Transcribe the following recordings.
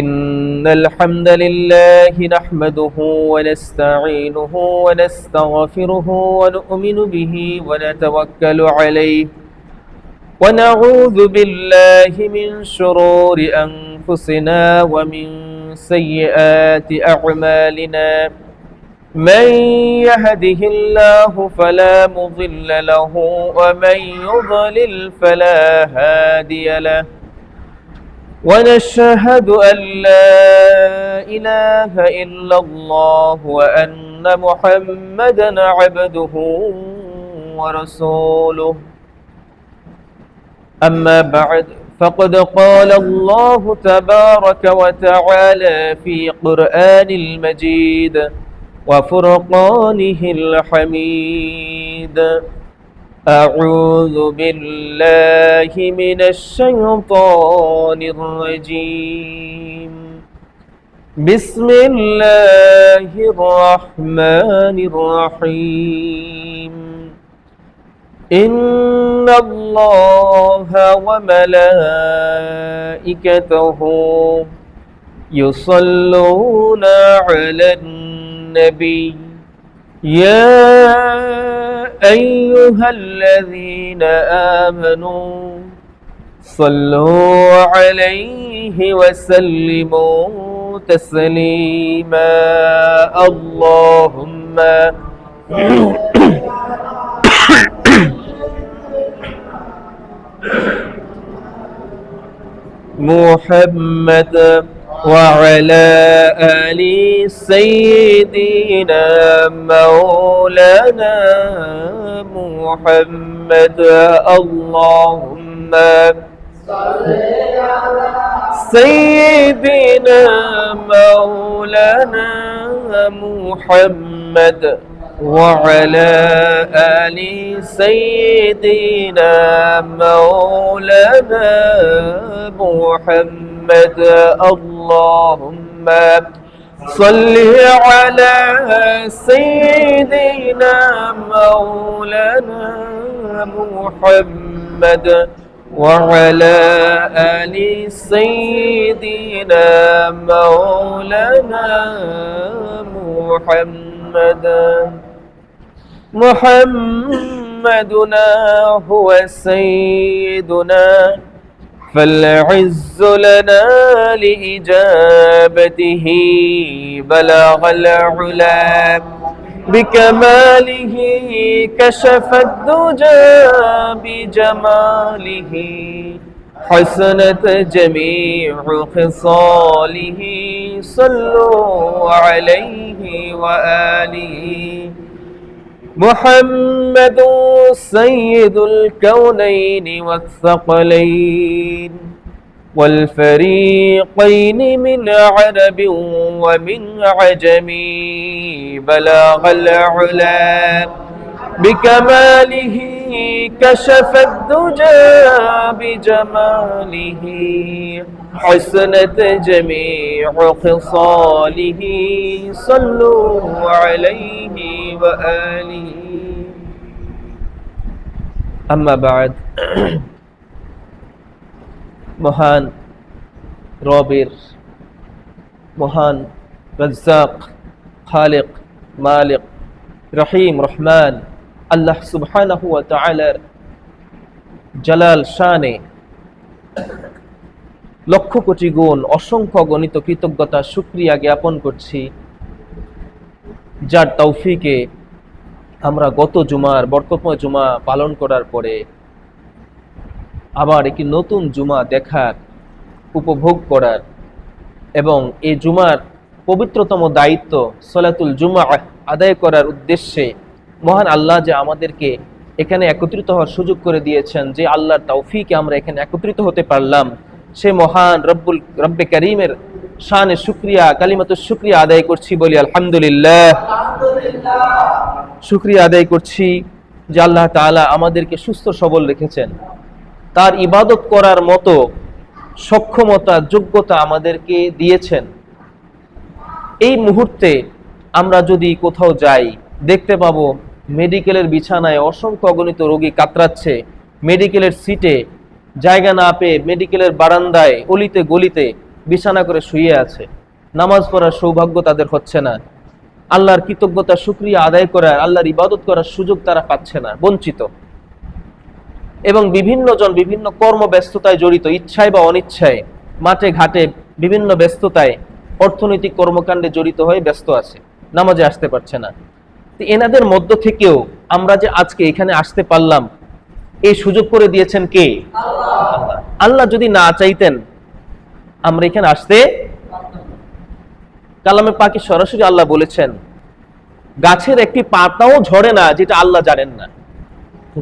إن الحمد لله نحمده ونستعينه ونستغفره ونؤمن به ونتوكل عليه ونعوذ بالله من شرور أنفسنا ومن سيئات أعمالنا من يهده الله فلا مضل له ومن يضلل فلا هادي له ونشهد أن لا إله إلا الله وأن محمدا عبده ورسوله أما بعد فقد قال الله تبارك وتعالى في قرآن المجيد وفرقانه الحميد أعوذ بالله من الشيطان الرجيم بسم الله الرحمن الرحيم إن الله وملائكته يصلون على النبي يا أيها الذين آمنوا صلوا عليه وسلموا تسليما اللهم محمد وعلى آل سيدنا مولانا محمد اللهم سيدنا مولانا محمد وعلى آل سيدنا مولانا محمد اللهم صل على سيدنا مولانا محمد وعلى آل سيدنا مولانا محمدنا هو سيدنا فالعز لنا لإجابته بلغ العلا بكماله كشف الدجى بجماله حسنت جميع خصاله صلوا عليه وآله محمد سيد الكونين والثقلين والفريقين من عرب ومن عجم بلغ العلا بكماله كشف الدجى بجماله حسنت جميع خصاله صلوا عليه وآله أما بعد মহান রবের মহান রাজ্জাক খালিক মালিক রহিম রহমান আল্লাহ সুবহানাহু ওয়া তাআলার জালাল শানে লক্ষ কোটি গুণ অসংখ্য গণিত কৃতজ্ঞতা শুকরিয়া জ্ঞাপন করছি, যার তৌফিকে আমরা গত জুমার বরকতময় জুমা পালন করার পরে আবার একটি নতুন জুমা দেখার, উপভোগ করার এবং এই জুমার পবিত্রতম দায়িত্ব সলাতুল জুমা আদায় করার উদ্দেশ্যে মহান আল্লাহ যে আমাদেরকে এখানে একত্রিত হওয়ার সুযোগ করে দিয়েছেন, যে আল্লাহর তৌফিকে আমরা এখানে একত্রিত হতে পারলাম, সে মহান রব্বে কারীমের শানে শুকরিয়া, কালিমাতুশ শুকরিয়া আদায় করছি, বলি আলহামদুলিল্লাহ। শুকরিয়া আদায় করছি যে আল্লাহ তাআলা আমাদেরকে সুস্থ সবল রেখেছেন, তার ইবাদত করার মতো সক্ষমতা যোগ্যতা আমাদেরকে দিয়েছেন। এই মুহূর্তে আমরা যদি কোথাও যাই দেখতে পাবো মেডিকেলের বিছানায় অসংখ্য অগণিত রোগী কাতরাচ্ছে, মেডিকেলের সিটে জায়গা না পেয়ে মেডিকেলের বারান্দায় অলিতে গলিতে বিছানা করে শুয়ে আছে, নামাজ পড়ার সৌভাগ্য তাদের হচ্ছে না, আল্লাহর কৃতজ্ঞতা শুকরিয়া আদায় করার, আল্লাহর ইবাদত করার সুযোগ তারা পাচ্ছে না, বঞ্চিত। এবং বিভিন্ন জন বিভিন্ন কর্মব্যস্ততায় জড়িত, ইচ্ছায় বা অনিচ্ছায় মাঠে ঘাটে বিভিন্ন ব্যস্ততায় অর্থনৈতিক কর্মকাণ্ডে জড়িত হয়ে ব্যস্ত আছে, নামাজে আসতে পারছে না। এনাদের মধ্য থেকেও আমরা যে আজকে এখানে আসতে পারলাম, এই সুযোগ করে দিয়েছেন কে? আল্লাহ। আল্লাহ যদি না চাইতেন আমরা এখানে আসতে, কালামে পাকে সরাসরি আল্লাহ বলেছেন গাছের একটি পাতাও ঝরে না যেটা আল্লাহ জানেন না।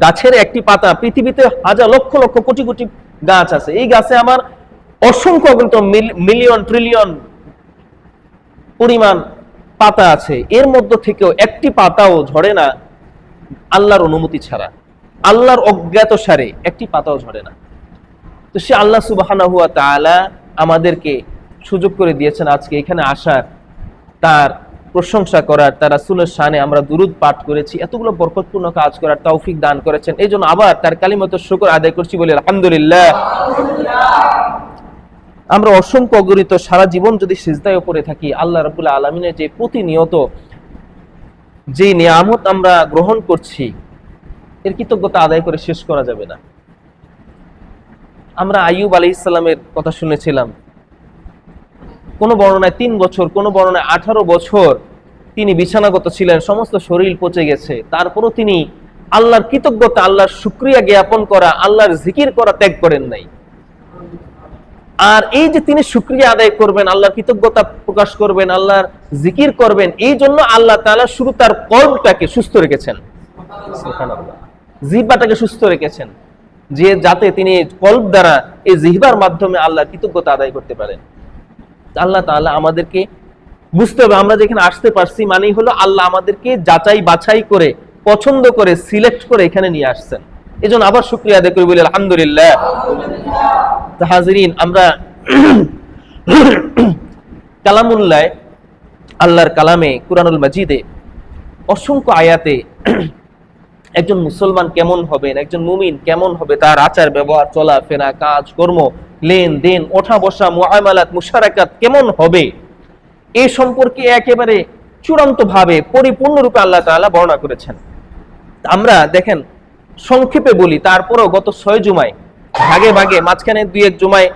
গাছের একটি পাতা, পৃথিবীতে হাজার লক্ষ লক্ষ কোটি কোটি গাছ আছে, এই গাছে আমার অসংখ্য মিলিয়ন ট্রিলিয়ন পরিমাণ পাতা আছে, এর মধ্য থেকেও একটি পাতাও ঝরে না আল্লাহর অনুমতি ছাড়া, আল্লাহর অজ্ঞাত সারে একটি পাতাও ঝরে না। তো সে আল্লাহ সুবহানাহু ওয়া তাআলা আমাদেরকে সুযোগ করে দিয়েছেন আজকে এখানে আসার, তার প্রশংসা করার, তার রাসূলের শানে আমরা দুরূদ পাঠ করেছি, এতগুলো বরকতপূর্ণ কাজ করার তৌফিক দান করেছেন। এই জন্য আবার তার কালিমাত শুকর আদায় করছি, বলি আলহামদুলিল্লাহ। আমরা অসংখ্য অগণিত সারা জীবন যদি সিজদায় পড়ে থাকি, আল্লাহ রাব্বুল আলামিনের যে প্রতিনিয়ত যে নিয়ামত আমরা গ্রহণ করছি, এর কৃতজ্ঞতা আদায় করে শেষ করা যাবে না। আমরা আইয়ুব আলাইহিস সালামের কথা শুনেছিলাম, কোন বর্ণনায় 3 বছর, কোন বর্ণনায় 18 বছর তিনি বিছানাগত ছিলেন, সমস্ত শরীর পচে গেছে, তারপরও তিনি আল্লাহর কৃতজ্ঞতা, আল্লাহর শুকরিয়া জ্ঞাপন করা, আল্লাহর জিকির করা ত্যাগ করেন নাই। আর এই যে তিনি শুকরিয়া আদায় করবেন, আল্লাহর কৃতজ্ঞতা প্রকাশ করবেন, আল্লাহর জিকির করবেন, এই জন্য আল্লাহ তাআলা শুরু তার কলবটাকে সুস্থ রেখেছেন, সুবহানাল্লাহ, জিহ্বাটাকে সুস্থ রেখেছেন, যে যাতে তিনি কলব দ্বারা এই জিহ্বার মাধ্যমে আল্লাহর কৃতজ্ঞতা আদায় করতে পারেন। আল্লাহ তাআলা আমাদেরকে বুঝতে হবে, আমরা যেখানে আসতে পারছি মানেই হলো আল্লাহ আমাদেরকে যাচাই বাছাই করে, পছন্দ করে, সিলেক্ট করে এখানে নিয়ে আসছেন। এজন্য আবার শুকরিয়া আদায় করি, বলি আলহামদুলিল্লাহ। তো হাজিরিন, আমরা কালামুল্লাহ, আল্লাহর কালামে কুরআনুল মাজিদে অসংখ্য আয়াতে একজন মুসলমান কেমন হবেন, একজন মুমিন কেমন হবে, তার আচার ব্যবহার, চলাফেরা, কাজ কর্ম, লেনদেন, ওঠা বসা, মুআমালাত, মুশারাকাত কেমন হবে, এই সম্পর্কে একেবারে চূড়ান্ত ভাবে পরিপূর্ণরূপে আল্লাহ তাআলা বর্ণনা করেছেন। আমরা দেখেন সংক্ষেপে বলি, তারপরও গত 6 জুমায় ভাগে ভাগে, মাঝখানে 2-1 জুমায়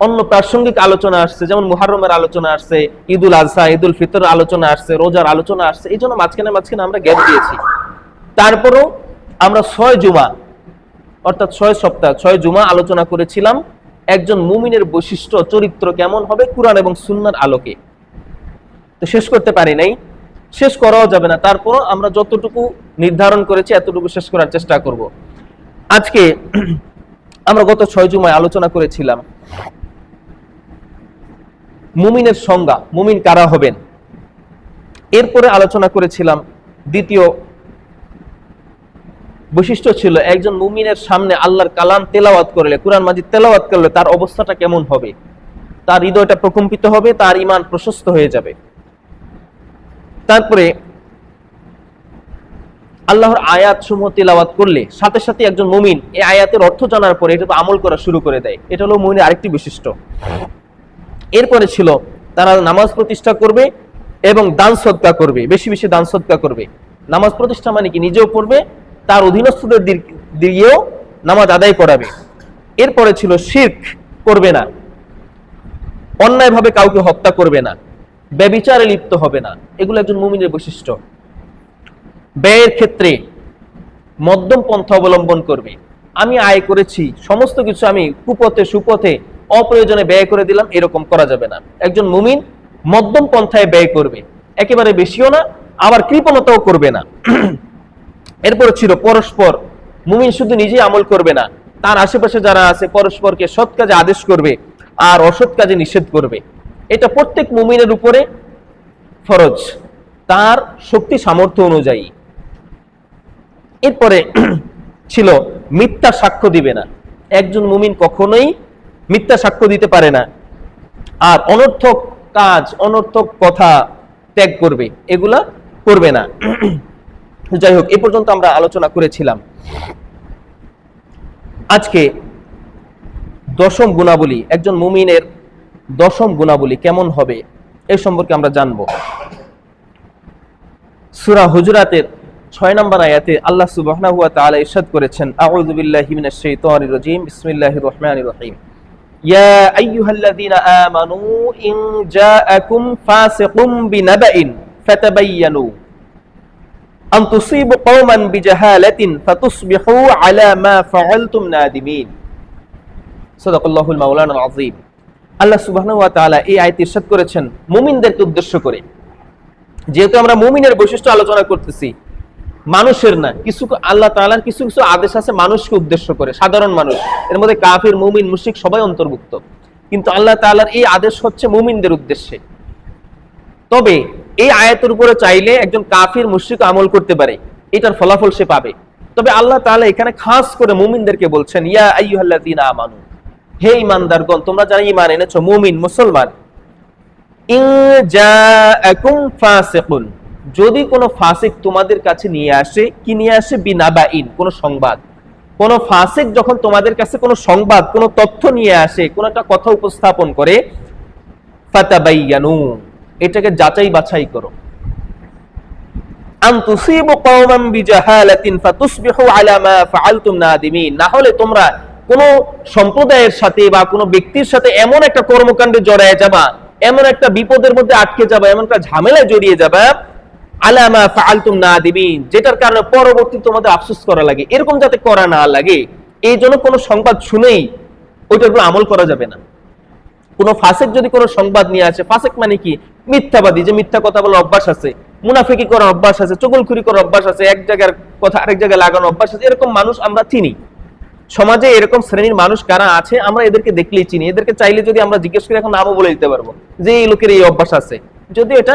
অন্য প্রাসঙ্গিক আলোচনা আসছে, যেমন মুহররমের আলোচনা আসছে, ঈদুল আজহা, ঈদুল ফিতর আলোচনা আসছে, রোজার আলোচনা আসছে, এই জন্য মাঝখানে আমরা গ্যাপ দিয়েছি। তারপরও আমরা 6 জুমা অর্থাৎ 6 সপ্তাহ 6 জুমা আলোচনা করেছিলাম একজন মুমিনের বৈশিষ্ট্য, চরিত্র কেমন হবে কুরআন এবং সুন্নাহর আলোকে। তো শেষ করতে পারি নাই, শেষ করাও যাবে না, তারপরও আমরা যতটুকু নির্ধারণ করেছি এতটুকু শেষ করার চেষ্টা করব। আজকে আমরা গত 6 জুমায় আলোচনা করেছিলাম মুমিনের সংজ্ঞা, মুমিন কারা হবেন। এরপরে আলোচনা করেছিলাম দ্বিতীয় বৈশিষ্ট্য ছিল একজন মুমিনের সামনে আল্লাহর কালাম তেলাওয়াত করলে, কুরআন মাজিদ তেলাওয়াত করলে তার অবস্থাটা কেমন হবে, তার হৃদয়টা প্রকম্পিত হবে, তার ঈমান প্রশস্ত হয়ে যাবে। তারপরে আল্লাহর আয়াত সমূহ তেলাওয়াত করলে সাথে সাথে একজন মুমিন এই আয়াতের অর্থ জানার পরে এটা আমল করা শুরু করে দেয়, এটা হলো মুমিনের আরেকটি বৈশিষ্ট্য। এরপরে ছিল তারা নামাজ প্রতিষ্ঠা করবে এবং দান সদকা করবে, বেশি বেশি দান সদকা করবে। নামাজ প্রতিষ্ঠা মানে কি, নিজেও পড়বে, তার অধীনস্থদের দিয়েও নামাজ আদায় করাবে। এরপরে ছিল শিরক করবে না, অন্যায়ভাবে কাউকে হত্যা করবে না, ব্যভিচারে লিপ্ত হবে না, এগুলো একজন মুমিনের বৈশিষ্ট্য। ব্যয়ের ক্ষেত্রে মধ্যম পন্থা অবলম্বন করবে। আমি আয় করেছি, সমস্ত কিছু আমি কুপথে সুপথে অপ্রয়োজনে ব্যয় করে দিলাম, এরকম করা যাবে না। একজন মুমিন মধ্যম পন্থায় ব্যয় করবে, একেবারে বেশিও না, আবার কৃপণতাও করবে না। এরপর ছিল পরস্পর, মুমিন শুধু নিজে আমল করবে না, তার আশেপাশে যারা আছে পরস্পরকে সৎ কাজে আদেশ করবে আর অসৎ কাজে নিষেধ করবে। এটা প্রত্যেক মুমিনের উপরে ফরজ, তার শক্তি সামর্থ্য অনুযায়ী। এরপরে ছিল মিথ্যা সাক্ষ্য দিবে না, একজন মুমিন কখনোই মিথ্যা সাক্ষ্য দিতে পারে না, আর অনর্থক কাজ, অনর্থক কথা ত্যাগ করবে, এগুলা করবে না। যাই হোক, এ পর্যন্ত আমরা আলোচনা করেছিলাম। আজকে 10ম গুণাবলী, একজন মুমিনের দশম গুণাবলী কেমন হবে এই সম্পর্কে আমরা জানব। সূরা হুজুরাতের 6 নম্বর আয়াতে আল্লাহ সুবহানাহু ওয়া তাআলা ইরশাদ করেছেন, আউযু বিল্লাহি মিনাশ শাইতানির রাজীম, বিসমিল্লাহির রহমানির রহিম। ইয়া আইয়ুহাল্লাযীনা আমানু ইন জাআকুম ফাসিকুম বিনাবাইন ফাতাবায়ানু আন তুসিবু কওমান বিজাহালাতিন ফাতুসবিহু আলা মা ফাআলতুম নাদিমিন। সাদাকাল্লাহুল মাওলানাল আযীম। আল্লাহ সুবহানাহু ওয়া তাআলা এই আয়াতে ইরশাদ করেছেন মুমিনদেরকে উদ্দেশ্য করে, যেহেতু আমরা মুমিনের বৈশিষ্ট্য আলোচনা করতেছি, মানুষের না, কিছু আল্লাহ তাআলার কিছু কিছু আদেশ আছে মানুষকে উদ্দেশ্য করে, সাধারণ মানুষ, এর মধ্যে কাফির, মুমিন, মুশরিক সবাই অন্তর্ভুক্ত, কিন্তু আল্লাহ তাআলার এই আদেশ হচ্ছে মুমিনদের উদ্দেশ্যে। তবে এই আয়াতের উপরে চাইলে একজন কাফির, মুশরিক আমল করতে পারে, এটার ফলাফল সে পাবে। তবে আল্লাহ তাআলা এখানে খাস করে মুমিনদেরকে বলছেন, ইয়া আইয়ুহাল্লাযীনা আমানু, হে ঈমানদারগণ, তোমরা যারা ঈমান এনেছো, মুমিন মুসলমান, ইন জাআকুম ফাসিকুন, যদি কোনো ফাসিক তোমাদের কাছে নিয়ে আসে, কি নিয়ে আসে? বিনাবাইন, কোনো সংবাদ। কোন ফাসিক যখন তোমাদের কাছে কোনো সংবাদ, কোনো তথ্য নিয়ে আসে, কোনো একটা কথা উপস্থাপন করে, ফাতাবায়ানু, এটাকে যাচাই বাছাই করো। আন তুসিবু কওমান বিজাহালাতিন ফাতুসবিহু আলা মা ফাআলতুম নাদিমিন, না হলে তোমরা কোন সম্প্রদায়ের সাথে বা কোনো ব্যক্তির সাথে এমন একটা কর্মকাণ্ডে জড়ায় যাবা, এমন একটা বিপদের মধ্যে আটকে যাবা, এমন একটা ঝামেলায় জড়িয়ে যাবা, আলা মা ফাআলতুম নাদিমিন, যেটার কারণে পরবর্তী তোমাদের আফসোস করা লাগে, এরকম যাতে করা না লাগে, এই জন্য কোনো সংবাদ শুনেই ওইটার উপর আমল করা যাবে না। কোন ফাসিক যদি কোনো সংবাদ নিয়ে আসে, ফাসিক মানে কি? মিথ্যাবাদী, যে মিথ্যা কথা বলার অভ্যাস আছে, মুনাফিকি করার অভ্যাস আছে, চুগলখুরি করার অভ্যাস আছে, এক জায়গার কথা আরেক জায়গায় লাগানোর অভ্যাস আছে, এরকম মানুষ আমরা চিনি। সমাজে এরকম শ্রেণীর মানুষ কারা আছে আমরা এদেরকে দেখলেই চিনি। এদেরকে চাইলে যদি আমরা জিজ্ঞেস করি এখন নামও বলে দিতে পারবো যে এই লোকের এই অভ্যাস আছে, যদিও এটা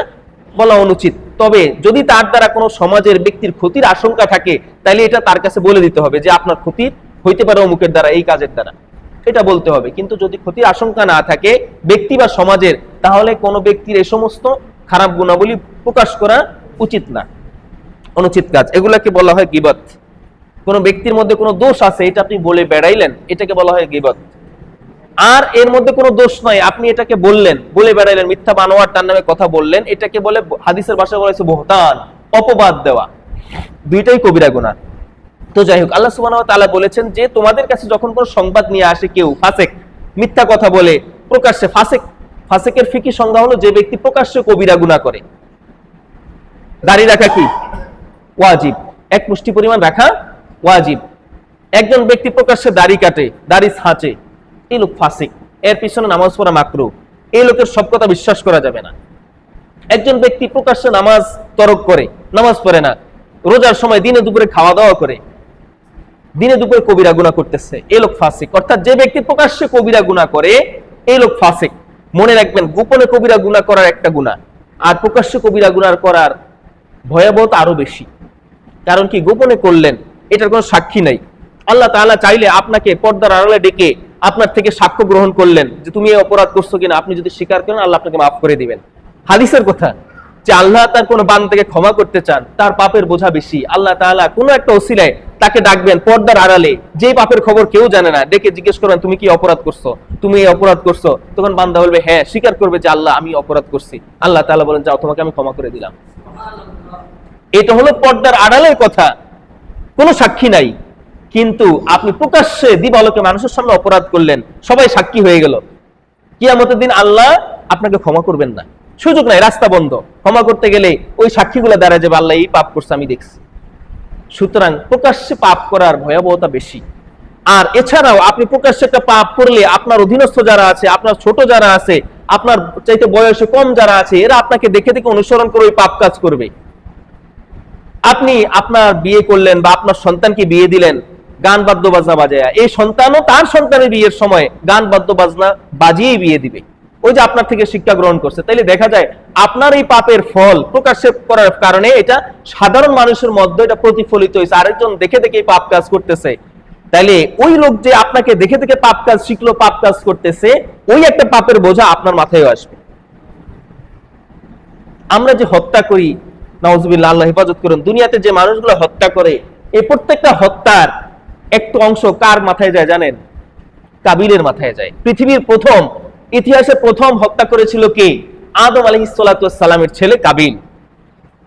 বলা অনুচিত। তবে যদি তার দ্বারা কোনো সমাজের ব্যক্তির ক্ষতির আশঙ্কা থাকে, তাহলে এটা তার কাছে বলে দিতে হবে যে আপনার ক্ষতি হইতে পারে অমুকের দ্বারা, এই কাজের দ্বারা, এটা বলতে হবে। কিন্তু যদি ক্ষতির আশঙ্কা না থাকে ব্যক্তি বা সমাজের, তাহলে কোনো ব্যক্তির এই সমস্ত খারাপ গুণাবলী প্রকাশ করা উচিত না, অনুচিত কাজ। এগুলাকে বলা হয় গীবত। কোন ব্যক্তির মধ্যে কোনো দোষ আছে, এটা আপনি বলে বেড়াইলেন, এটাকে বলা হয় গীবত। আর এর মধ্যে কোনো দোষ নয়, আপনি এটাকে বললেন, বলে বেড়াইলেন, মিথ্যা বানোয়ার তার নামে কথা বললেন, এটাকে বলে হাদিসের ভাষায় বলা হয়েছে বহতান, অপবাদ দেওয়া। দুইটাই কবিরা গুনাহ। তো যাই হোক, আল্লাহ সুবহানাহু ওয়া তাআলা বলেছেন যে তোমাদের কাছে যখন কোনো সংবাদ নিয়ে আসে কেউ ফাসিক, মিথ্যা কথা বলে প্রকাশ্যে, ফাসিকের ফিকি সংজ্ঞা হলো যে ব্যক্তি প্রকাশ্যে কবিরা গুনাহ করে। দাড়ি রাখা কি ওয়াজিব, এক মুষ্টি পরিমাণ রাখা ওয়াজিব। একজন ব্যক্তি প্রকাশ্যে দাড়ি কাটে, দাড়ি ছাঁচে, এই লোক ফাসিক, এর পিছনে নামাজ পড়া মাকরুহ, এই লোকের সব কথা বিশ্বাস করা যাবে না। একজন ব্যক্তি প্রকাশ্যে নামাজ তরক করে, নামাজ পড়ে না, রোজার সময় দিনে দুপুরে খাওয়া দাওয়া করে, দিনে দুপুরে কবিরা গুনাহ করতেছে, এই লোক ফাসিক। অর্থাৎ যে ব্যক্তি প্রকাশ্যে কবিরা গুনাহ করে এই লোক ফাসিক। মনে রাখবেন, গোপনে কবিরা গুনাহ করার একটা গুনাহ, আর প্রকাশ্যে কবিরা গুনাহ করার ভয়াবহতা আরো বেশি। কারণ কি? গোপনে করলেন, এটার কোনো সাক্ষী নাই। আল্লাহ তাআলা চাইলে আপনাকে পর্দার আড়ালে ডেকে আপনার থেকে সাক্ষ্য গ্রহণ করলেন যে তুমি এই অপরাধ করছো কিনা, আপনি যদি স্বীকার করেন আল্লাহ আপনাকে মাফ করে দিবেন। হাদিসের কথা যে আল্লাহ তার কোনো বান্দাকে ক্ষমা করতে চান, তার পাপের বোঝা বেশি, আল্লাহ তাআলা কোনো একটা ওসিলায় তাকে ডাকবেন পর্দার আড়ালে, যে পাপের খবর কেউ জানে না, ডেকে জিজ্ঞেস করবেন তুমি কি অপরাধ করছো, তুমি এই অপরাধ করছো। তখন বান্দা বলবে হ্যাঁ, স্বীকার করবে যে আল্লাহ আমি অপরাধ করছি। আল্লাহ তাআলা বলেন যাও, তোমাকে আমি ক্ষমা করে দিলাম। এটা হলো পর্দার আড়ালের কথা, কোনো সাক্ষী নাই। কিন্তু আপনি প্রকাশ্যে দিবালোকে মানুষের সামনে অপরাধ করলেন, সবাই সাক্ষী হয়ে গেল, কিয়ামতের দিন আল্লাহ আপনাকে ক্ষমা করবেন না, সুযোগ নাই, রাস্তা বন্ধ। ক্ষমা করতে গেলে ওই সাক্ষীগুলো দাঁড়ায় যাবে আল্লাহ এই পাপ করছে আমি দেখছি। সুতরাং প্রকাশ্যে পাপ করার ভয়াবহতা বেশি। আর এছাড়াও আপনি প্রকাশ্যে একটা পাপ করলে আপনার অধীনস্থ যারা আছে, আপনার ছোট যারা আছে, আপনার চাইতে বয়সে কম যারা আছে, এরা আপনাকে দেখে দেখে অনুসরণ করে ওই পাপ কাজ করবে। আপনি আপনার বিয়ে করলেন বা আপনার সন্তানকে বিয়ে দিলেন গান বাদ্য বাজনা বাজায়া, এই সন্তানও তার সন্তানের বিয়ের সময় গান বাদ্য বাজনা বাজিয়েই বিয়ে দিবে, ওই যে আপনার থেকে শিক্ষা গ্রহণ করছে। তাইলে দেখা যায় আপনার এই পাপের ফল প্রকাশ্যে করার কারণে এটা সাধারণ মানুষের মধ্যে এটা প্রতিফলিত হয়েছে, আরেকজন দেখে দেখে পাপ কাজ করতেছে। তাইলে ওই লোক যে আপনাকে দেখে দেখে পাপ কাজ শিখলো, পাপ কাজ করতেছে, ওই একটা পাপের বোঝা আপনার মাথায় আসবে। আমরা যে হত্যা করি, নাউজুবিল্লাহ, আল্লাহ হেফাজত করুন, দুনিয়াতে যে মানুষগুলো হত্যা করে, এই প্রত্যেকটা হত্যার একটু অংশ কার মাথায় যায় জানেন? কাবিলের মাথায় যায়। পৃথিবীর প্রথম ইতিহাসে প্রথম হত্যা করেছিল কে? আদম আলাইহিস সালাতু ওয়াস সালামের ছেলে কাবিল।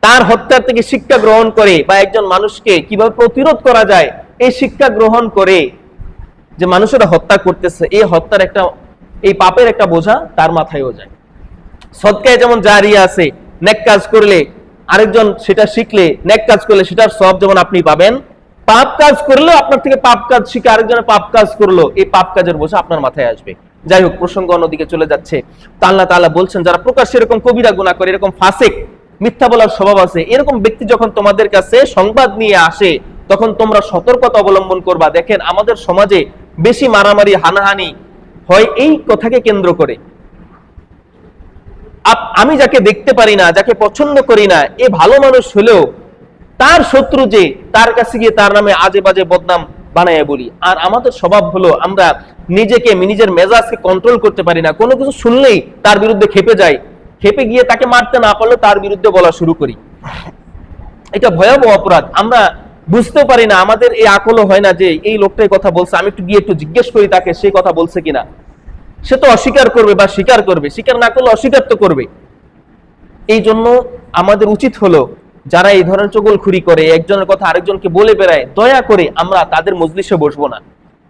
তার হত্যার থেকে শিক্ষা গ্রহণ করে বা একজন মানুষকে কিভাবে প্রতিরোধ করা যায় এই শিক্ষা গ্রহণ করে যে মানুষেরা হত্যা করতেছে, এই হত্যার একটা, এই পাপের একটা বোঝা তার মাথায়ও যায়। সদকায়ে যেমন জারিয়া আছে, নেক কাজ করলে আরেকজন সেটা শিখলে, নেক কাজ করলে সেটার সওয়াব যেমন আপনি পাবেন, পাপ কাজ করলেও আপনার থেকে পাপ কাজ শিখে আরেকজনের পাপ কাজ করলো, এই পাপ কাজের বোঝা আপনার মাথায় আসবে। যাই হোক, প্রসঙ্গ অন্যদিকে চলে যাচ্ছে। তা আল্লাহ তাআলা বলছেন, যারা প্রকাশ্যে এরকম কবিরা গুনাহ করে, এরকম ফাসিক, মিথ্যা বলার স্বভাব আছে, এরকম ব্যক্তি যখন তোমাদের কাছে সংবাদ নিয়ে আসে তখন তোমরা সতর্কতা অবলম্বন করবা। দেখেন আমাদের সমাজে বেশি মারামারি হানাহানি হয় এই কথাকে কেন্দ্র করে। আমি যাকে দেখতে পারি না, যাকে পছন্দ করি না, এ ভালো মানুষ হলেও তার শত্রু যে, তার কাছে গিয়ে তার নামে আজে বাজে বদনাম বানায় বলি। আর আমাদের স্বভাব হলো আমরা নিজেকে, নিজের মেজাজকে কন্ট্রোল করতে পারি না, কোনো কিছু শুনলেই তার বিরুদ্ধে খেপে যাই, খেপে গিয়ে তাকে মারতে না পারলে তার বিরুদ্ধে বলা শুরু করি। এটা ভয়াবহ অপরাধ। আমরা বুঝতে পারি না, আমাদের এই আকলও হয় না যে এই লোকটাই কথা বলছে, আমি একটু গিয়ে একটু জিজ্ঞেস করি তাকে সে কথা বলছে কিনা। সে তো অস্বীকার করবে বা স্বীকার করবে, স্বীকার না করলে অস্বীকার তো করবে। এই জন্য আমাদের উচিত হলো যারা এই ধরনের চগলখুরি করে, একজনের কথা আরেকজনকে বলে বেড়ায়, দয়া করে আমরা তাদের মজলিসে বসবো না,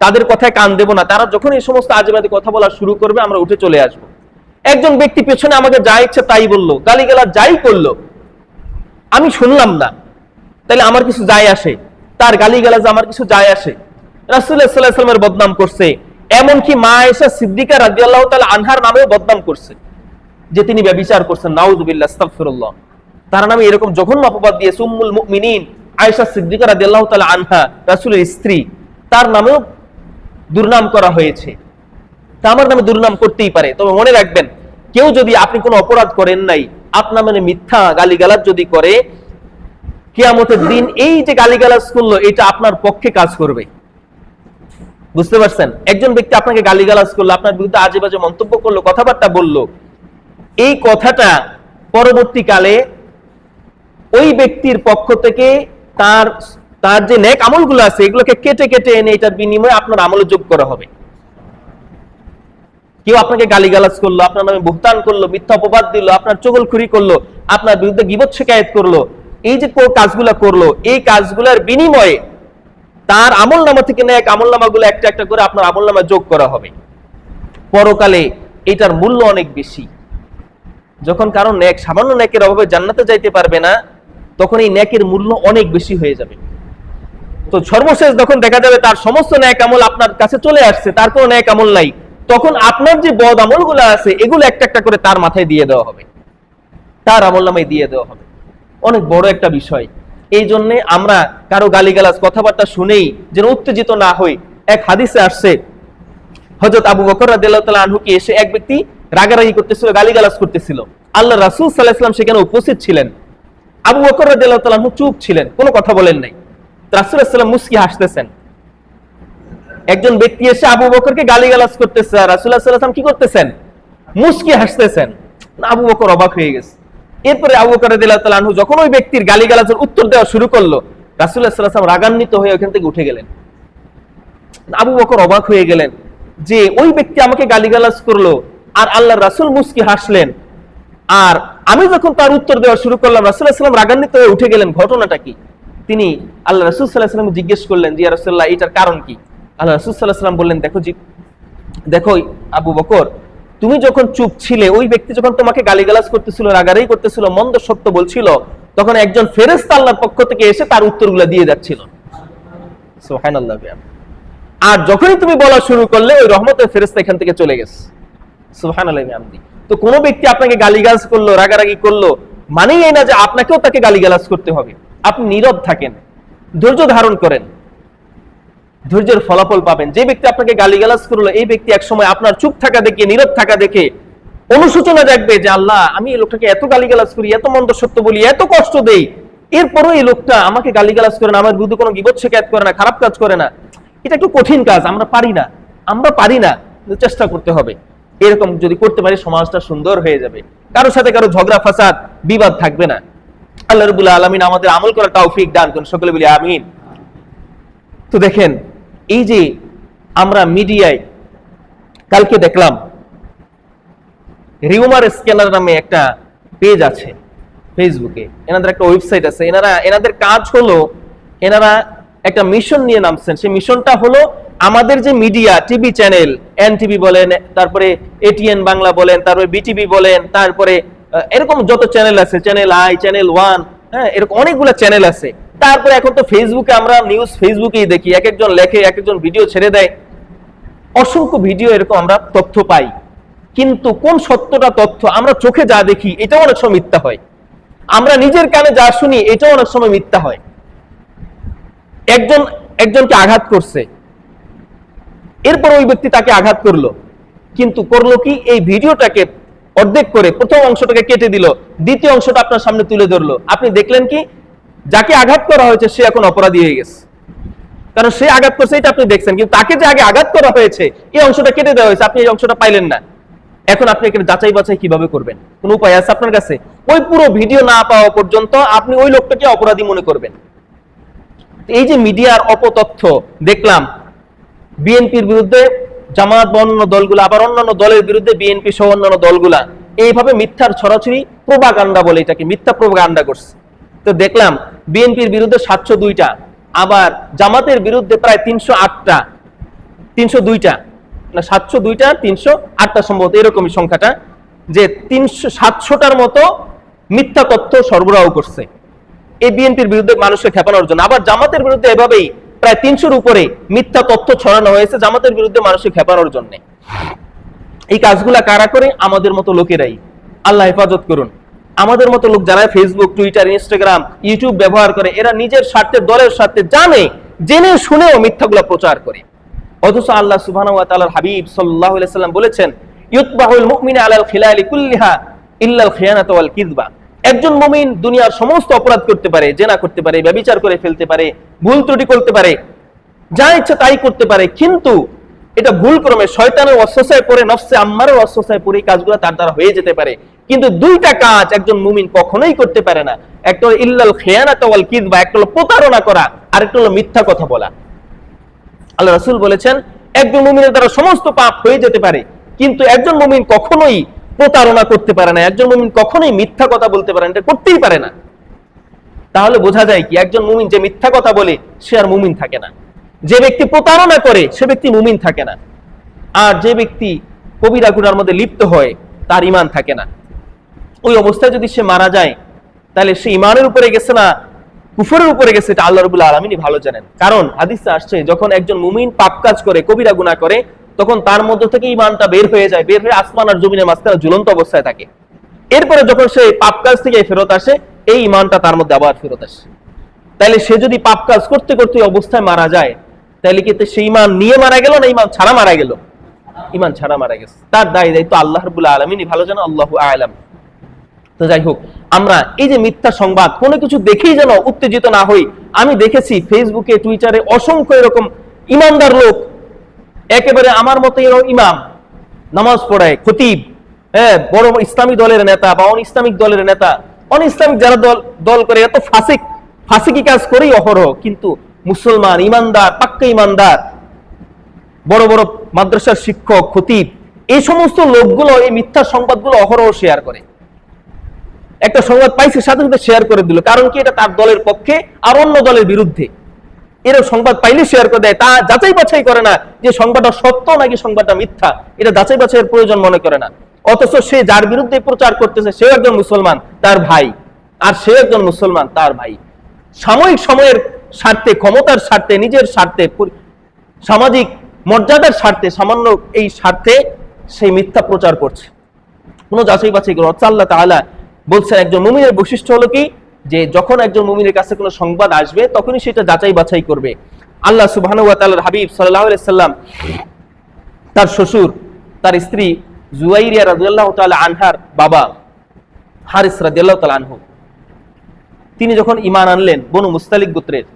তাদের কথায় কান দেব না। তারা যখন এই সমস্ত আজেবাজে কথা বলা শুরু করবে আমরা উঠে চলে আসবো। একজন ব্যক্তি পেছনে আমাকে যা ইচ্ছে তাই বললো, গালিগালাজ যাই করলো, আমি শুনলাম না, তাহলে আমার কিছু যায় আসে? তার গালিগালাজ আমার কিছু যায় আসে? রাসূলুল্লাহ সাল্লাল্লাহু আলাইহি ওয়াসাল্লামের বদনাম করছে, এমনকি মা আয়েশা সিদ্দিকা রাদিয়াল্লাহু তাআলা আনহার নামেও বদনাম করছে যে তিনি ব্যভিচার করছেন। নাউযুবিল্লাহ, আস্তাগফিরুল্লাহ। তার নামে এরকম জঘন্য অপবাদ দিয়েছে। উম্মুল মুমিনিন আয়েশা সিদ্দিকা রাদিয়াল্লাহু তাআলা আনহা, রাসূলের স্ত্রী, তার নামেও দুর্নাম করা হয়েছে। তা আমার নামে দুর্নাম করতেই পারে, তবে মনে রাখবেন, কেউ যদি, আপনি কোনো অপরাধ করেন নাই, আপনার মানে মিথ্যা গালিগালাজ যদি করে, কিয়ামতের দিন এই যে গালিগালাজ করলো এটা আপনার পক্ষে কাজ করবে। বুঝতে পারছেন? একজন ব্যক্তি আপনাকে গালিগালাজ করলো, আপনার বিরুদ্ধে আজে বাজে মন্তব্য করলো, কথাবার্তা বললো, এই কথাটা পরবর্তীকালে ওই ব্যক্তির পক্ষ থেকে তার যে নেক আমলগুলো আছে এগুলোকে কেটে কেটে এনে এটার বিনিময়ে আপনার আমলে যোগ করা হবে। কেউ আপনাকে গালিগালাজ করলো, আপনার নামে বুহতান করলো, মিথ্যা অপবাদ দিল, আপনার চগলখুরি করলো, আপনার বিরুদ্ধে গীবত শিকায়েত করলো, এই যে কাজগুলো করলো, এই কাজগুলোর বিনিময়ে তার আমলনামা থেকে নেক আমলনামাগুলো একটা একটা করে আপনার আমলনামায় যোগ করা হবে। পরকালে এটার মূল্য অনেক বেশি। যখন কারো নেক, সামান্য নেকের অভাবে জান্নাতে যাইতে পারবে না, তখন এই নেকের মূল্য অনেক বেশি হয়ে যাবে। তো সর্বশেষ যখন দেখা যাবে তার সমস্ত নেক আমল আপনার কাছে চলে আসছে, তার কোনো নেক আমল নাই, তখন আপনার যে বদ আমলগুলো আছে এগুলো একটা একটা করে তার মাথায় দিয়ে দেওয়া হবে, তার আমলনামায় দিয়ে দেওয়া হবে। অনেক বড় একটা বিষয়। এই জন্য আমরা কারো গালিগালাজ কথাবার্তা শুনেই যেন উত্তেজিত না হই। এক হাদিসে আসছে, হযরত আবু বকর রাদিয়াল্লাহু তাআলা আনহুকে এসে এক ব্যক্তি রাগারাগি করতেছিল, গালিগালাজ করতেছিল। আল্লাহ রাসূল সাল্লাল্লাহু আলাইহি ওয়াসাল্লাম সেখানে উপস্থিত ছিলেন। আবু বকর রাদিয়াল্লাহু তাআলা আনহু চুপ ছিলেন, কোনো কথা বলেন নাই। রাসূল সাল্লাল্লাহু আলাইহি ওয়াসাল্লাম মুস্কি হাসতেছেন। একজন ব্যক্তি এসে আবু বকরকে গালিগালাজ করতেছে, আর রাসূলুল্লাহ সাল্লাল্লাহু আলাইহি ওয়াসাল্লাম কি করতেছেন? মুস্কি হাসতেছেন। আবু বকর অবাক হয়ে গেছে। এরপরে আবু বকর রাদিয়াল্লাহু তাআলা আনহু যখন ওই ব্যক্তির গালিগালাজের উত্তর দেওয়া শুরু করলো, রাসূলুল্লাহ সাল্লাল্লাহু আলাইহি ওয়াসাল্লাম রাগান্বিত হয়ে ওখান থেকে উঠে গেলেন। আবু বকর অবাক হয়ে গেলেন যে ওই ব্যক্তি আমাকে গালিগালাজ করলো আর আল্লাহর রাসূল মুস্কি হাসলেন, আর আমি যখন তার উত্তর দেওয়া শুরু করলাম রাসূলুল্লাহ সাল্লাল্লাহু আলাইহি ওয়াসাল্লাম রাগান্বিত হয়ে উঠে গেলেন। ঘটনাটা কি? তিনি আল্লাহ রাসূল সাল্লাল্লাহু আলাইহি ওয়াসাল্লাম জিজ্ঞেস করলেন যে ইয়া রাসূলুল্লাহ, এটার কারণ কি? আল্লাহ রাসূল সাল্লাল্লাহু আলাইহি ওয়াসাল্লাম বললেন, দেখো আবু বকর, তুমি যখন চুপ ছিলে, ওই ব্যক্তি যখন তোমাকে গালিগালাজ করতেছিল, রাগারাগি করতেছিল, মন্দ সত্য বলছিল, তখন একজন ফেরেশতা আল্লাহর পক্ষ থেকে এসে তার উত্তরগুলো দিয়ে যাচ্ছিল। সুবহানাল্লাহ। আর যখনই তুমি বলা শুরু করলে ওই রহমতের ফেরেশতা এখান থেকে চলে গেছে। সুবহানাল্লাহ। তো কোনো ব্যক্তি আপনাকে গালিগালাজ করলো, রাগারাগি করলো, মানেই এই না যে আপনাকেও তাকে গালিগালাজ করতে হবে। আপনি নীরব থাকেন, ধৈর্য ধারণ করেন, ধৈর্যের ফলাফল পাবেন। যে ব্যক্তি আপনাকে গালিগালাজ করলো, এই ব্যক্তি একসময় আপনার চুপ থাকা দেখে, নীরব থাকা দেখে অনুশোচনা জাগবে যে আল্লাহ, আমি এই লোকটাকে এত গালিগালাজ করি, এত মন্দ সত্য বলি, এত কষ্ট দেই, এরপরও এই লোকটা আমাকে গালিগালাজ করে না, আমার বিরুদ্ধে কোনো গীবত শিকায়েত করে না, খারাপ কাজ করে না। এটা একটু কঠিন কাজ, আমরা পারি না, চেষ্টা করতে হবে। এরকম যদি করতে পারি সমাজটা সুন্দর হয়ে যাবে, কারো সাথে কারো ঝগড়া ফাসাদ বিবাদ থাকবে না। আল্লাহ রাব্বুল আলামিন আমাদের আমল করার তৌফিক দান করুন, সকলে বলি আমিন। তো দেখেন, এই যে আমরা মিডিয়ায় কালকে দেখলাম রিউমার স্ক্যানার নামে একটা পেজ আছে ফেসবুকে, এনাদের একটা ওয়েবসাইট আছে। এনাদের কাজ হলো, এনারা একটা মিশন নিয়ে নামছেন। সেই মিশনটা হলো আমাদের যে মিডিয়া, টিভি চ্যানেল, এনটিভি বলেন, তারপরে এটিএন বাংলা বলেন, তারপরে বিটিভি বলেন, তারপরে এরকম যত চ্যানেল আছে, চ্যানেল আই, চ্যানেল ওয়ান, হ্যাঁ, এরকম অনেকগুলো চ্যানেল আছে। তারপরে এখন তো ফেসবুকে আমরা নিউজ ফেসবুকেই দেখি, এক একজন লেখে, এক একজন ভিডিও ছেড়ে দেয়, অসংখ্য ভিডিও এরকম আমরা তথ্য পাই। কিন্তু কোন সত্যটা তথ্য, আমরা চোখে যা দেখি এটাও অনেক সময় মিথ্যা হয়, আমরা নিজের কানে যা শুনি এটাও অনেক সময় মিথ্যা হয়। একজনকে আঘাত করছে, এরপর ওই ব্যক্তি তাকে আঘাত করলো, কিন্তু করলো কি, এই ভিডিওটাকে অর্ধেক করে প্রথম অংশটাকে কেটে দিল, দ্বিতীয় অংশটা আপনার সামনে তুলে ধরলো। আপনি দেখলেন কি, যাকে আঘাত করা হয়েছে সে এখন অপরাধী হয়ে গেছে, কারণ সে আঘাত করছে এটা আপনি দেখছেন, কিন্তু তাকে যে আগে আঘাত করা হয়েছে এই অংশটা কেটে দেওয়া হয়েছে, আপনি এই অংশটা পাইলেন না। এখন আপনি এখানে যাচাই বাছাই কিভাবে করবেন? কোন উপায় আছে আপনার কাছে? ওই পুরো ভিডিও না পাওয়া পর্যন্ত আপনি ওই লোকটাকে অপরাধী মনে করবেন। এই যে মিডিয়ার অপতথ্য দেখলাম, বিএনপির বিরুদ্ধে জামাত বা অন্যান্য দলগুলো, আবার অন্যান্য দলের বিরুদ্ধে বিএনপি সহ অন্যান্য দলগুলা এইভাবে মিথ্যার ছড়াছড়ি, প্রোপাগান্ডা বলে এটাকে, মিথ্যা প্রোপাগান্ডা করছে। তো দেখলাম বিএনপির বিরুদ্ধে 702টা, আবার জামাতের বিরুদ্ধে প্রায় 308টা, 302টা না 702টা 308টা সম্ভবত এরকমই সংখ্যাটা, যে 700টার মতো মিথ্যা তথ্য সরবরাহ করছে এই বিএনপির বিরুদ্ধে মানুষকে খেপানোর জন্য। আবার জামাতের বিরুদ্ধে এভাবেই প্রায় 300-র উপরে মিথ্যা তথ্য ছড়ানো হয়েছে জামাতের বিরুদ্ধে মানুষকে খেপানোর জন্য। এই কাজগুলা কারা করে? আমাদের মতো লোকেরাই। আল্লাহ হেফাজত করুন। আমাদের মতো লোক যারা ফেসবুক, টুইটার, ইনস্টাগ্রাম, ইউটিউব ব্যবহার করে, এরা নিজের স্বার্থে, দলের স্বার্থে জেনে শুনেও মিথ্যাগুলা প্রচার করে। অথচ আল্লাহ সুবহানাহু ওয়া তাআলার হাবিব সাল্লাল্লাহু আলাইহি সাল্লাম বলেছেন, ইউতবাহুল মুমিনু আলাল খিলালি কুল্লিহা ইল্লাল খিয়ানাতা ওয়াল কিযবা। একজন মুমিন দুনিয়ার সমস্ত অপরাধ করতে পারে, জেনা করতে পারে, ব্যভিচার করে ফেলতে পারে, ভুল ত্রুটি করতে পারে, যা ইচ্ছা তাই করতে পারে, কিন্তু এটা ভুল ক্রমে শয়তানের ওয়াসওয়াসায় পড়ে, নফসে আম্মারের ওয়াসওয়াসায় পড়ে কাজগুলো তার দ্বারা হয়ে যেতে পারে। কিন্তু দুইটা কাজ একজন মুমিন কখনোই করতে পারে না। একটা হলো ইল্লাল খিয়ানাতা ওয়াল কিযবা, একটা হলো প্রতারণা করা, আর একটা হলো মিথ্যা কথা বলা। আল্লাহ রাসূল বলেছেন, একজন মুমিনের দ্বারা সমস্ত পাপ হয়ে যেতে পারে, কিন্তু একজন মুমিন কখনোই প্রতারণা করতে পারে না, একজন মুমিন কখনোই মিথ্যা কথা বলতে পারে না, এটা করতেই পারে না। তাহলে বোঝা যায় কি, একজন মুমিন যে মিথ্যা কথা বলে সে আর মুমিন থাকে না, যে ব্যক্তি প্রতারণা করে সে ব্যক্তি মুমিন থাকে না, আর যে ব্যক্তি কবিরা গুনার মধ্যে লিপ্ত হয় তার ঈমান থাকে না। ওই অবস্থায় যদি সে মারা যায় তাহলে সে ঈমানের উপরে গেছে না কুফরের উপরে গেছে, এটা আল্লাহ রাব্বুল আলামিনই ভালো জানেন। কারণ হাদিসে আসছে, যখন একজন মুমিন পাপ কাজ করে, কবিরা গুনাহ করে, তখন তার মধ্য থেকে ঈমানটা বের হয়ে যায়, বের হয়ে আসমান আর জমিনের মাঝখানে ঝুলন্ত অবস্থায় থাকে। এরপরে যখন সে পাপ কাজ থেকে ফেরত আসে, এই ঈমানটা তার মধ্যে আবার ফেরত আসে। তাইলে সে যদি পাপ কাজ করতে করতে অবস্থায় মারা যায়, তাহলে কি সে ঈমান নিয়ে মারা গেল না ঈমান ছাড়া মারা গেল? ঈমান ছাড়া মারা গেছে। তার দায়িত্ব আল্লাহ রাব্বুল আলামিনই ভালো জানেন, আল্লাহু আ'লাম। তো যাই হোক, আমরা এই যে মিথ্যা সংবাদ, কোনো কিছু দেখেই যেন উত্তেজিত না হই। আমি দেখেছি ফেসবুকে, টুইটারে অসংখ্য এরকম ইমানদার লোক, একেবারে আমার মতো ইমাম, নামাজ পড়ায়, খতিব, হ্যাঁ, বড় ইসলামী দলের নেতা বা অন ইসলামিক দলের নেতা, অন ইসলামিক যারা দল করে, এত ফাসিকি কাজ করেই অহরহ, কিন্তু মুসলমান, ইমানদার, পাক্কা ইমানদার, বড় বড় মাদ্রাসার শিক্ষক, খতিব, এই সমস্ত লোকগুলো এই মিথ্যা সংবাদগুলো অহরহ শেয়ার করে। একটা সংবাদ পাইছে, সাথে সাথে শেয়ার করে দিল, কারণ কি এটা তার দলের পক্ষে আর অন্য দলের বিরুদ্ধে। এরকম সংবাদ পাইলে শেয়ার করে দেয়, তা যাচাই বাছাই করে না যে সংবাদটা সত্য নাকি সংবাদটা মিথ্যা, এটা যাচাই বাছাইয়ের প্রয়োজন মনে করে না। অথচ সে যার বিরুদ্ধে প্রচার করতেছে সেও একজন মুসলমান, তার ভাই, আর সে একজন মুসলমান, তার ভাই। সাময়িক সময়ের স্বার্থে, ক্ষমতার স্বার্থে, নিজের স্বার্থে, সামাজিক মর্যাদার স্বার্থে, সামান্য এই স্বার্থে সেই মিথ্যা প্রচার করছে, কোনো যাচাই বাছাই করে। আল্লাহ তাআলা বলছেন, একজন মুমিনের বৈশিষ্ট্য হলো কি, যে যখন একজন মুমিনের কাছে কোনো সংবাদ আসবে তখনই সেটা যাচাই বাছাই করবে। আল্লাহ সুবহানাহু ওয়া তাআলার হাবিব সাল্লাল্লাহু আলাইহি সাল্লাম, তার শ্বশুর, তার স্ত্রী জুয়াইরিয়া রাদিয়াল্লাহু তাআলা আনহার বাবা হারিস রাদিয়াল্লাহু তাআলা আনহু, তিনি যখন ঈমান আনলেন, বনু মুস্তালিক গোত্রের,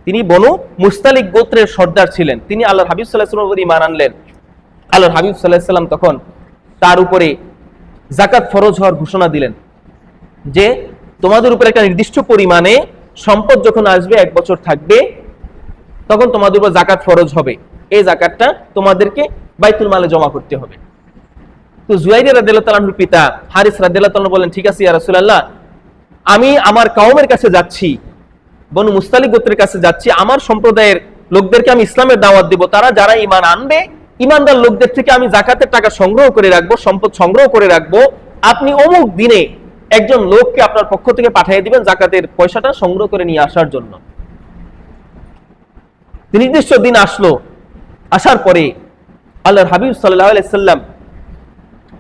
তিনি বনু মুস্তালিক গোত্রের সর্দার ছিলেন, তিনি আল্লাহর হাবিব সাল্লাল্লাহু আলাইহি ওয়াসাল্লামের ঈমান আনলেন। আল্লাহর হাবিব সাল্লাল্লাহু আলাইহি ওয়াসাল্লাম তখন তার উপরে যাকাত ফরজ হওয়ার ঘোষণা দিলেন, যে তোমাদের উপর একটা নির্দিষ্ট পরিমাণে সম্পদ যখন আসবে, 1 বছর থাকবে, তখন তোমাদের উপর যাকাত ফরজ হবে। এই যাকাতটা তোমাদেরকে বাইতুল মালে জমা করতে হবে। তো জুয়াইর রাদিয়াল্লাহু তাআলার পিতা হারিস রাদিয়াল্লাহু তাআলা বলেন, ঠিক আছে ইয়া রাসূলুল্লাহ, আমি আমার কওমের কাছে যাচ্ছি, বনু মুস্তালিক গোত্রের কাছে যাচ্ছি, আমার সম্প্রদায়ের লোকদেরকে আমি ইসলামের দাওয়াত দিব, তারা যারা ঈমান আনবে ঈমানদার লোকদের থেকে আমি যাকাতের টাকা সংগ্রহ করে রাখবো, সম্পদ সংগ্রহ করে রাখবো, আপনি অমুক দিনে একজন লোককে আপনার পক্ষ থেকে পাঠিয়ে দিবেন জাকাতের পয়সাটা সংগ্রহ করে নিয়ে আসার জন্য। নির্দিষ্ট দিন আসলো, আসার পরে আল্লাহর হাবিব সাল্লাল্লাহু আলাইহি সাল্লাম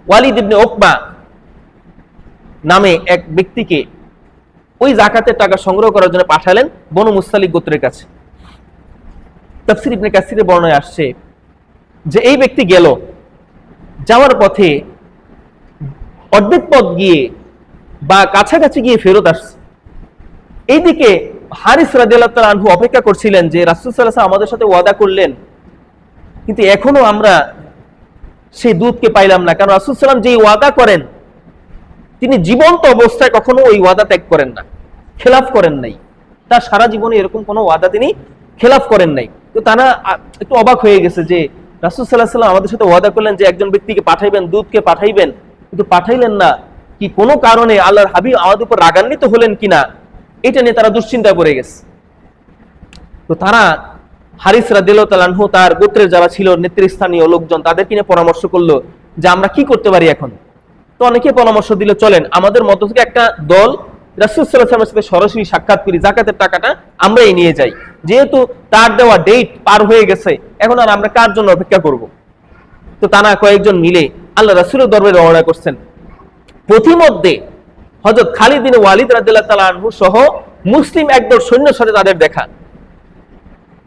ওয়ালিদ ইবনে উকবা নামে এক ব্যক্তিকে ওই যাকাতের টাকা সংগ্রহ করার জন্য পাঠালেন বনু মুস্তালিক গোত্রের কাছে। তাফসীর ইবনে কাসিরের বর্ণনায় আসছে যে এই ব্যক্তি গেল, যাওয়ার পথে অর্ধেক পথ গিয়ে বা কাছাকাছি গিয়ে ফেরত আসছে। এইদিকে হারিস রাদিয়াল্লাহু তাআলা আনহু অপেক্ষা করছিলেন যে রাসূল সাল্লাল্লাহু আলাইহি ওয়াসাল্লাম আমাদের সাথে ওয়াদা করলেন, কিন্তু এখনো আমরা সেই দূতকে পাইলাম না। কারণ রাসূল সাল্লাল্লাহু আলাইহি ওয়াসাল্লাম যে ওয়াদা করেন তিনি জীবন্ত অবস্থায় কখনো ওই ওয়াদা ত্যাগ করেন না, খেলাফ করেন নাই। তার সারা জীবনে এরকম কোনো ওয়াদা তিনি খেলাফ করেন নাই। তো তারা একটু অবাক হয়ে গেছে যে রাসূল সাল্লাল্লাহু আলাইহি ওয়াসাল্লাম আমাদের সাথে ওয়াদা করলেন যে একজন ব্যক্তিকে পাঠাইবেন, দূতকে পাঠাইবেন, কিন্তু পাঠাইলেন না, কি কোনো কারণে আল্লাহর হাবিব আমাদের উপর রাগান্বিত হলেন কিনা, এটা নিয়ে তারা দুশ্চিন্তায় পড়ে গেছে। তো তারা হারিস রাদিয়াল্লাহু তাআলা আনহু তার গোত্রের যারা ছিল নেতৃস্থানীয় লোকজন তাদেরকে নিয়ে পরামর্শ করলো যে আমরা কি করতে পারি এখন। তো অনেকে পরামর্শ দিল, চলেন আমাদের মধ্য থেকে একটা দল রাসূল সাল্লাল্লাহু আলাইহি ওয়াসাল্লামের সাথে সরাসরি সাক্ষাৎ করি, যাকাতের টাকাটা আমরাই নিয়ে যাই, যেহেতু তার দেওয়া ডেট পার হয়ে গেছে, এখন আর আমরা কার জন্য অপেক্ষা করব। তো তারা কয়েকজন মিলে আল্লাহ রাসূলের দরবারে রওনা করছেন। পথিমধ্যে হযরত খালিদ বিন ওয়ালিদ রাদিয়াল্লাহু তাআলা আনহু সহ মুসলিম একদল সৈন্যের সাথে তাদের দেখা।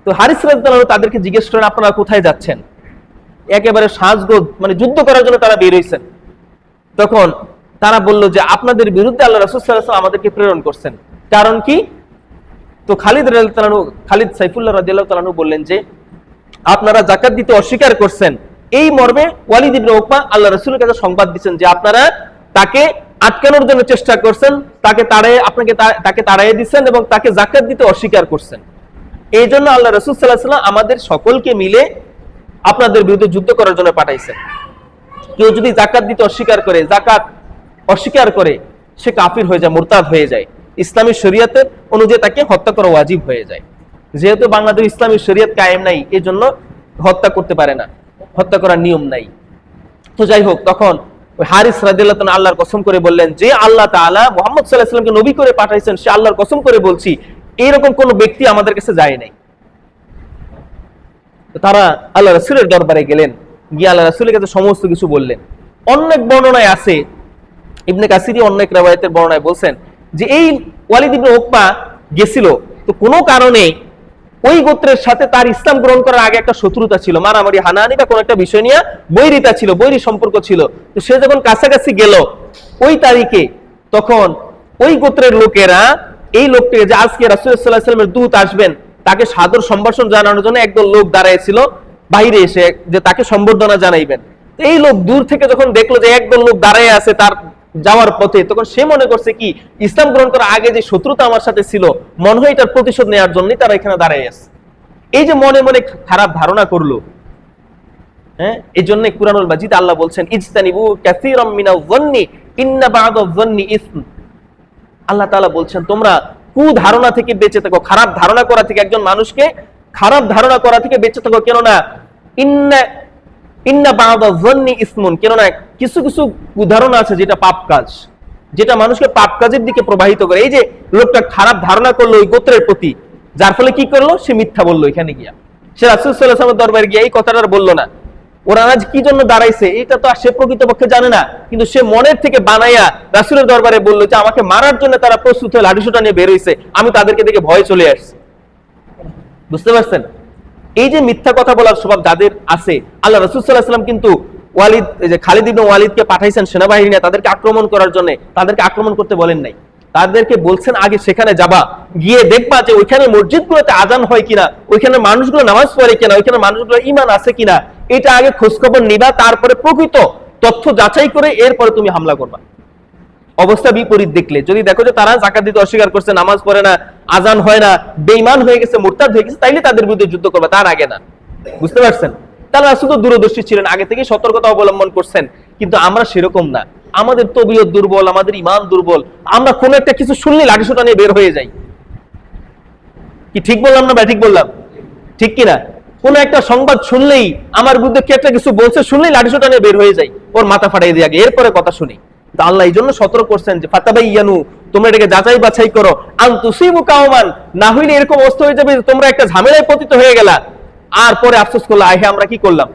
তো হারিস রাদিয়াল্লাহু তাআলা তাদেরকে জিজ্ঞেস করেন, আপনারা কোথায় যাচ্ছেন? একেবারে সাজগোজ, মানে যুদ্ধ করার জন্য তারা বের হইছেন। তখন তারা বলল যে আপনাদের বিরুদ্ধে আল্লাহ রাসূল সাল্লাল্লাহু আলাইহি ওয়াসাল্লাম আমাদেরকে প্রেরণ করছেন, কারণ কি? তো খালিদ সাইফুল্লাহ রাদিয়াল্লাহু তাআলা বললেন যে আপনারা যাকাত দিতে অস্বীকার করছেন, এই মর্মে ওয়ালিদ ইবনে উকবা আল্লাহ রাসূলের কাছে সংবাদ দিচ্ছেন যে আপনারা তাকে আটকানোর জন্য চেষ্টা করছেন, তাকে তাড়াইয়ে দিচ্ছেন এবং তাকে যাকাত দিতে অস্বীকার করছেন। এই জন্য আল্লাহ রাসূল সাল্লাল্লাহু আলাইহি ওয়াসাল্লাম আমাদের সকলকে মিলে আপনাদের বিরুদ্ধে যুদ্ধ করার জন্য পাঠাইছেন। কেউ যদি যাকাত দিতে অস্বীকার করে, যাকাত অস্বীকার করে, সে কাফির হয়ে যায়, মুরতাদ হয়ে যায়। ইসলামী শরীয়তের অনুযায়ী তাকে হত্যা করা ওয়াজিব হয়ে যায়। যেহেতু বাংলাদেশ ইসলামী শরীয়ত কায়েম নাই, এই জন্য হত্যা করতে পারে না, হত্যা করার নিয়ম নাই। তো যাই হোক, তখন হারিস রাদিয়াল্লাহু তাআলা আল্লাহর কসম করে বললেন যে আল্লাহ তাআলা মুহাম্মদ সাল্লাল্লাহু আলাইহি ওয়াসাল্লামকে নবী করে পাঠাইছেন, সে আল্লাহর কসম করে বলছি এরকম কোন ব্যক্তি আমাদের কাছে যায় নাই। তারা আল্লাহ রাসূলের দরবারে গেলেন, গিয়ে আল্লাহ রাসূলের কাছে সমস্ত কিছু বললেন। অনেক বর্ণনায় আছে, ইবনে কাসিরি অনেক riwayতের বর্ণনায় বলছেন যে এই ওয়ালিদ ইবনে উকবা গেছিল, তো কোনো কারণে ওই গোত্রের সাথে তার ইসলাম গ্রহণ করার আগে একটা শত্রুতা ছিল, মারামারি হানাহানি বা কোনো একটা বিষয় নিয়ে বৈরিতা ছিল, বৈরী সম্পর্ক ছিল। তো সে যখন কাছাকাছি গেল ওই তারিখে, তখন ওই গোত্রের লোকেরা এই লোকটিকে যে আজকে রাসূল সাল্লাল্লাহু আলাইহি ওয়াসাল্লামের দূত আসবেন তাকে সাদর সম্ভাষণ জানানোর জন্য একদল লোক দাঁড়াইছিল বাইরে এসে, যে তাকে সম্বর্ধনা জানাইবেন। তো এই লোক দূর থেকে যখন দেখলো যে একদল লোক দাঁড়ায় আছে তার যাওয়ার পথে, তখন সে মনে করছে কি ইসলাম গ্রহণ করার আগে যে শত্রুতা আমার সাথে ছিল, মনে হয় এটার প্রতিশোধ নেওয়ার জন্যই তারা এখানে দাঁড়ায় আছে। এই যে মনে মনে খারাপ ধারণা করলো, হ্যাঁ, এই জন্য কুরআনুল মাজিদ আল্লাহ বলছেন ইজতানিবু কাসীরাম মিনাজ-যন্নি ইন্না বা'দাজ-যন্নি ইসম। আল্লাহ তাআলা বলছেন তোমরা কুধারণা থেকে বেঁচে থাকো, খারাপ ধারণা করা থেকে, একজন মানুষকে খারাপ ধারণা করা থেকে বেঁচে থাকো। কেননা ইন্না বা'দাজ-যন্নি ইসমুন, কেননা কিছু কিছু কুধারণা আছে যেটা পাপ কাজ, যেটা মানুষকে পাপ কাজের দিকে প্রবাহিত করে। এই যে লোকটা খারাপ ধারণা করলো ওই গোত্রের প্রতি, যার ফলে কি করলো, সে মিথ্যা বললো। এখানে গিয়া সে রাসূল সাল্লাল্লাহু আলাইহি ওয়াসাল্লামের দরবারে গিয়ে এই কথাটা বললো না। ওরা আজ কি জন্য দাঁড়াইছে এটা তো আর সে প্রকৃতপক্ষে জানে না, কিন্তু সে মনের থেকে বানাইয়া রাসূলের দরবারে বললো যে আমাকে মারার জন্য তারা প্রস্তুত হয়ে লাঠিসোঁটা নিয়ে বের হইছে, আমি তাদেরকে দেখে ভয় চলে আসছি। বুঝতে পারছেন? এই যে মিথ্যা কথা বলার স্বভাব যাদের আছে, আল্লাহ রাসূল সাল্লাল্লাহু আলাইহি ওয়াসাল্লাম কিন্তু খালিদ ইবনে ওয়ালিদকে পাঠাইছেন সেনাবাহিনী নিয়ে তাদেরকে আক্রমণ করার জন্য, তাদেরকে আক্রমণ করতে বলেন নাই। তাদেরকে বলছেন আগে সেখানে যাবা, গিয়ে দেখবা যে ওইখানে মসজিদগুলোতে আজান হয় কিনা, ওইখানে মানুষগুলো নামাজ পড়ে কিনা, ওইখানে মানুষগুলো ঈমান আছে কিনা, এটা আগে খোঁজখবর নিবা, তারপরে প্রকৃত তথ্য যাচাই করে এরপরে তুমি হামলা করবা। অবস্থা বিপরীত দেখলে, যদি দেখো যে তারা যাকাত দিতে অস্বীকার করছে, নামাজ পড়ে না, আজান হয় না, বেঈমান হয়ে গেছে, মুরতাদ হয়ে গেছে, তাইলে তাদের বিরুদ্ধে যুদ্ধ করবা, তার আগে না। বুঝতে পারছেন? তাহলে রাসূল তো দূরদর্শী ছিলেন, আগে থেকে সতর্কতা অবলম্বন করছেন। কিন্তু আমরা সেরকম না। আমাদের তবিয়ত দুর্বল, আমাদের ইমান দুর্বল। আমরা কোনো একটা কিছু শুনলে লাঠিসোঁটা নিয়ে বের হয়ে যাই। কি ঠিক বললাম না? ঠিক বললাম? ঠিক কিনা? কোন একটা সংবাদ শুনলেই, আমার বিরুদ্ধে কে একটা কিছু বলছে শুনলেই লাঠিসোঁটা নিয়ে বের হয়ে যাই, ওর মাথা ফাটাই দিয়ে আগে, এরপরে কথা শুনি। আল্লাহ এই জন্য সতর্ক করছেন যে ফাতাবাইয়ানু, তোমরা এটাকে যাচাই বাছাই করো, আন তুসিবু কাওমান, না হইলে এরকম অবস্থা হয়ে যাবে তোমরা একটা ঝামেলায় পতিত হয়ে গেলা, আর পরে আফসোস করলা আহে আমরা কি করলাম।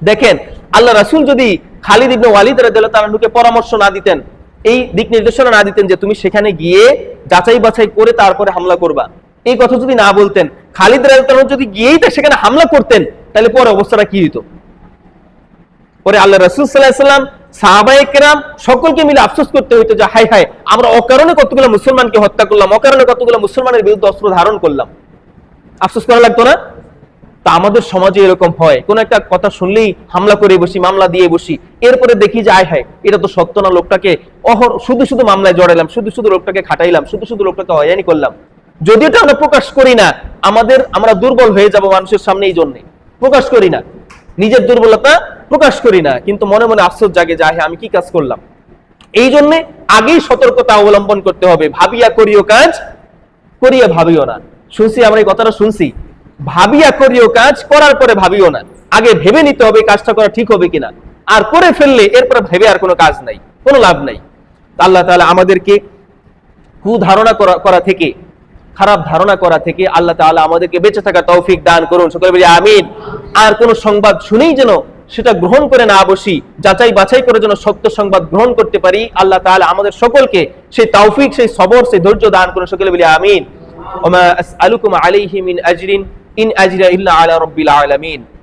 দেখেন, আল্লাহ রাসূল যদি খালিদ ইবনে ওয়ালিদ রাদিয়াল্লাহু তাআলা আনহুকে পরামর্শ না দিতেন, এই দিক নির্দেশনা না দিতেন যে তুমি সেখানে গিয়ে যাচাই বাছাই করে তারপরে হামলা করবা, এই কথা যদি না বলতেন, খালিদ রাদিয়াল্লাহু তাআলা যদি গিয়েই সেখানে হামলা করতেন, তাহলে পরে অবস্থাটা কি হতো? পরে আল্লাহ রাসূল সাল্লাল্লাহু আলাইহি ওয়াসাল্লাম, সাহাবায়ে কেরাম সকলকে মিলে আফসোস করতে হইতো যে হায় হায়, আমরা অকারণে কতগুলো মুসলমানকে হত্যা করলাম, অকারণে কতগুলো মুসলমানের বিরুদ্ধে অস্ত্র ধারণ করলাম। আফসোস করা লাগতো না? তা আমাদের সমাজে এরকম হয়, কোন একটা কথা শুনলেই হামলা করে বসি, মামলা দিয়ে বসি, এরপরে দেখি যে আয় হায় এটা তো সত্য না, লোকটাকে শুধু শুধু মামলায় জড়াইলাম, শুধু শুধু লোকটাকে খাটাইলাম, শুধু শুধু লোকটাকে হয়রানি করলাম। যদিও এটা আমরা প্রকাশ করি না, আমরা দুর্বল হয়ে যাব মানুষের সামনে, এই জন্য প্রকাশ করি না, নিজের দুর্বলতা প্রকাশ করি না, কিন্তু মনে মনে আফসোস জাগে যে আয় আমি কি কাজ করলাম। এই জন্য আগেই সতর্কতা অবলম্বন করতে হবে। ভাবিয়া করিও কাজ, করিয়া ভাবিও না। শুনছি, আমরা এই কথাটা শুনছি, ভাবিয়া করিও কাজ, করার পরে ভাবিও না। আগে ভেবে নিতে হবে কাজটা করা ঠিক হবে কিনা, আর করে ফেললে এরপরে ভেবে আর কোনো কাজ নাই, কোনো লাভ নাই। আল্লাহ তাআলা আমাদেরকে কুধারণা করা থেকে, খারাপ ধারণা করা থেকে আল্লাহ তাআলা আমাদেরকে বেঁচে থাকার তৌফিক দান করুন, সকলে বলি আমিন। আর কোন সংবাদ শুনেই যেন সেটা গ্রহণ করে না বসি, যাচাই বাছাই করে যেন সত্য সংবাদ গ্রহণ করতে পারি। আল্লাহ তাআলা আমাদের সকলকে সেই তৌফিক, সেই সবর, সেই ধৈর্য দান করুন, সকলে বলি আমিন। ওয়া মা আসআলুকুম আলাইহি মিন আজরিন ইন আজরিয়া ইল্লা আলা রাব্বিল আলামিন।